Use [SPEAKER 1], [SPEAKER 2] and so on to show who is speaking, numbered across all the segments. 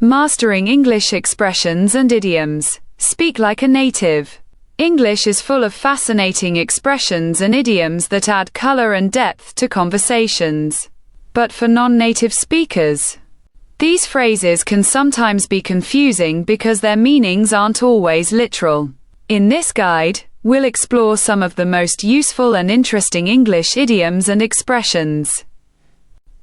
[SPEAKER 1] Mastering English expressions and idioms. Speak like a native. English is full of fascinating expressions and idioms that add color and depth to conversations. But for non-native speakers, these phrases can sometimes be confusing because their meanings aren't always literal. In this guide, we'll explore some of the most useful and interesting English idioms and expressions,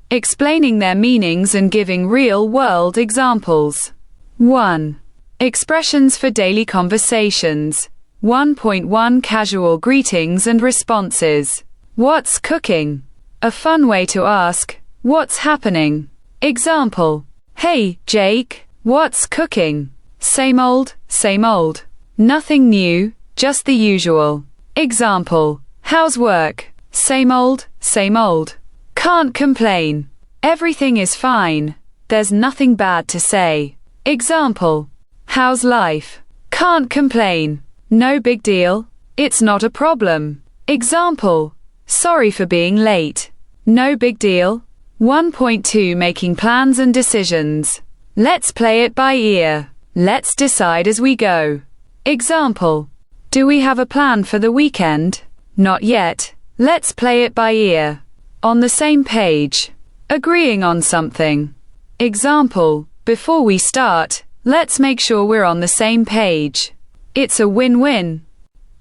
[SPEAKER 1] explaining their meanings and giving real-world examples. 1. Expressions for daily conversations. 1.1 Casual greetings and responses. What's cooking? A fun way to ask, what's happening? Example: Hey, Jake, what's cooking? Same old, same old. Nothing new, just the usual. Example: How's work? Same old, same old. Can't complain. Everything is fine. There's nothing bad to say. Example: How's life? Can't complain. No big deal. It's not a problem. Example: Sorry for being late. No big deal. 1.2 Making plans and decisions. Let's play it by ear. Let's decide as we go. Example: Do we have a plan for the weekend? Not yet. Let's play it by ear. On the same page. Agreeing on something. Example: Before we start, let's make sure we're on the same page. It's a win-win.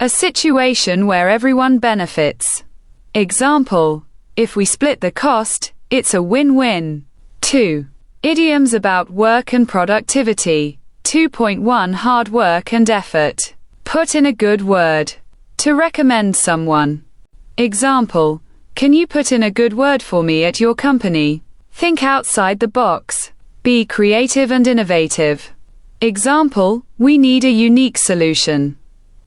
[SPEAKER 1] A situation where everyone benefits. Example: If we split the cost, it's a win-win. 2. Idioms about work and productivity. 2.1 Hard work and effort. Put in a good word. To recommend someone. Example: Can you put in a good word for me at your company? Think outside the box. Be creative and innovative. Example: We need a unique solution.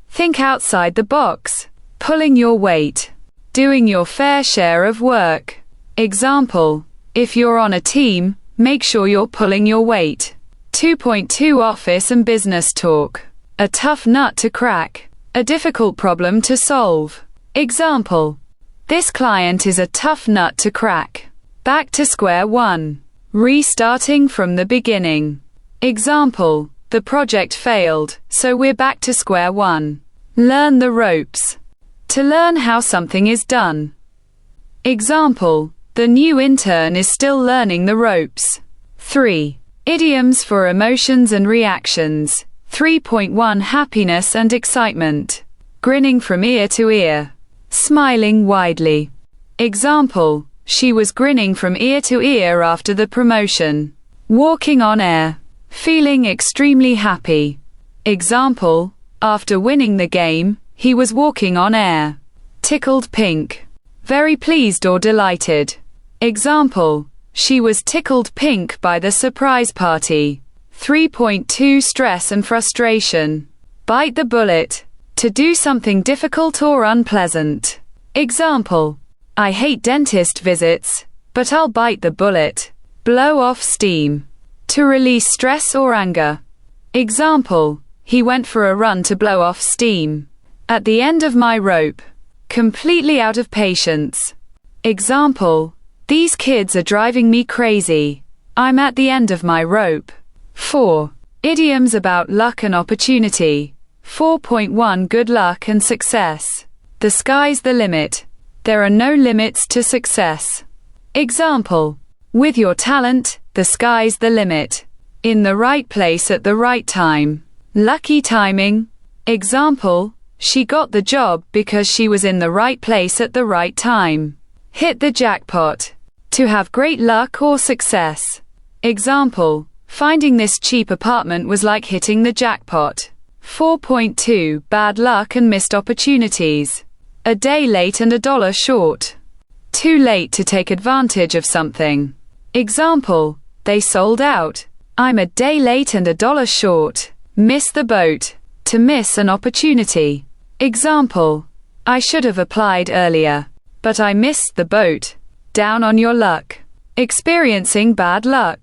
[SPEAKER 1] Think outside the box. Pulling your weight. Doing your fair share of work. Example: If you're on a team, make sure you're pulling your weight. 2.2 Office and business talk. A tough nut to crack. A difficult problem to solve. Example: This client is a tough nut to crack. Back to square one. Restarting from the beginning. Example: The project failed, so we're back to square one. Learn the ropes. To learn how something is done. Example: The new intern is still learning the ropes. 3. Idioms for emotions and reactions. 3.1 Happiness and excitement. Grinning from ear to ear. Smiling widely. Example: She was grinning from ear to ear after the promotion. Walking on air. Feeling extremely happy. Example: After winning the game, he was walking on air. Tickled pink. Very pleased or delighted. Example: She was tickled pink by the surprise party. 3.2 Stress and frustration. Bite the bullet. To do something difficult or unpleasant. Example: I hate dentist visits, but I'll bite the bullet. Blow off steam. To release stress or anger. Example: He went for a run to blow off steam. At the end of my rope. Completely out of patience. Example: These kids are driving me crazy. I'm at the end of my rope. 4. Idioms about luck and opportunity. 4.1 Good luck and success. The sky's the limit. There are no limits to success. Example: With your talent, the sky's the limit. In the right place at the right time. Lucky timing. Example: She got the job because she was in the right place at the right time. Hit the jackpot. To have great luck or success. Example: Finding this cheap apartment was like hitting the jackpot. 4.2 Bad luck and missed opportunities. A day late and $1 short. Too late to take advantage of something. Example: They sold out. I'm a day late and $1 short. Miss the boat. To miss an opportunity. Example: I should have applied earlier, but I missed the boat. Down on your luck. Experiencing bad luck.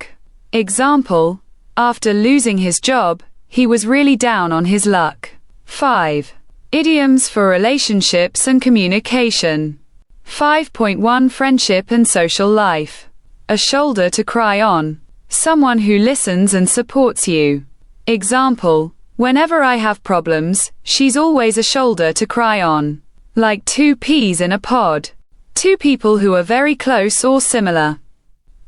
[SPEAKER 1] Example: After losing his job, he was really down on his luck. 5. Idioms for relationships and communication. 5.1 Friendship and social life. A shoulder to cry on. someone who listens and supports you. Example, whenever I have problems, she's always a shoulder to cry on. Like two peas in a pod. Two people who are very close or similar.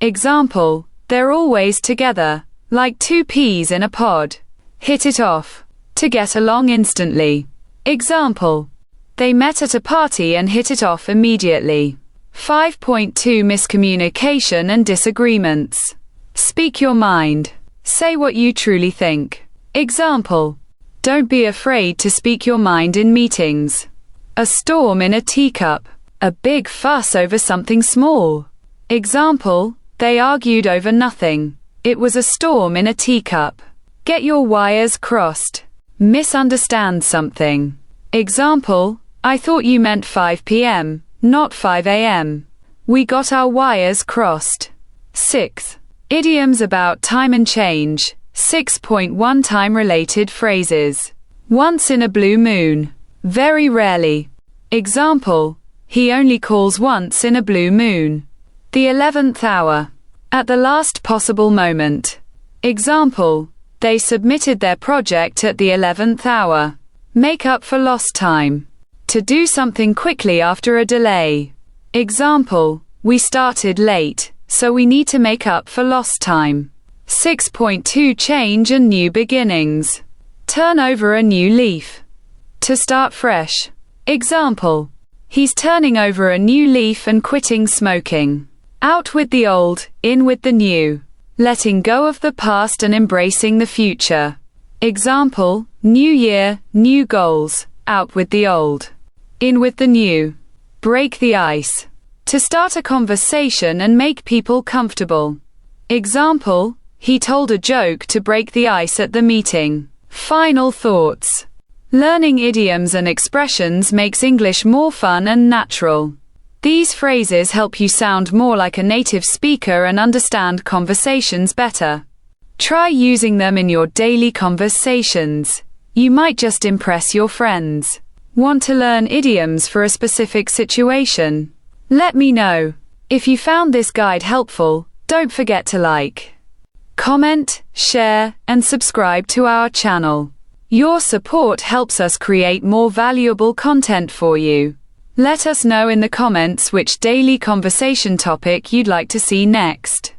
[SPEAKER 1] Example, they're always together, like two peas in a pod. Hit it off. To get along instantly. Example, they met at a party and hit it off immediately. 5.2 Miscommunication and disagreements. Speak your mind. Say what you truly think. Example, don't be afraid to speak your mind in meetings. A storm in a teacup. A big fuss over something small. Example, they argued over nothing. It was a storm in a teacup. Get your wires crossed. Misunderstand something. Example, I thought you meant 5 p.m., not 5 a.m. We got our wires crossed. 6. Idioms about time and change. 6.1 Time-related phrases. Once in a blue moon. Very rarely. Example, he only calls once in a blue moon. The 11th hour. At the last possible moment. Example, they submitted their project at the 11th hour. Make up for lost time. To do something quickly after a delay. Example, we started late, so we need to make up for lost time. 6.2 Change and new beginnings. Turn over a new leaf. To start fresh. Example, he's turning over a new leaf and quitting smoking. Out with the old, in with the new. Letting go of the past and embracing the future. Example, new year, new goals. Out with the old. In with the new. Break the ice. To start a conversation and make people comfortable. Example, he told a joke to break the ice at the meeting. Final thoughts. Learning idioms and expressions makes English more fun and natural. These phrases help you sound more like a native speaker and understand conversations better. Try using them in your daily conversations. You might just impress your friends. Want to learn idioms for a specific situation? Let me know. If you found this guide helpful, don't forget to like, comment, share, and subscribe to our channel. Your support helps us create more valuable content for you. Let us know in the comments which daily conversation topic you'd like to see next.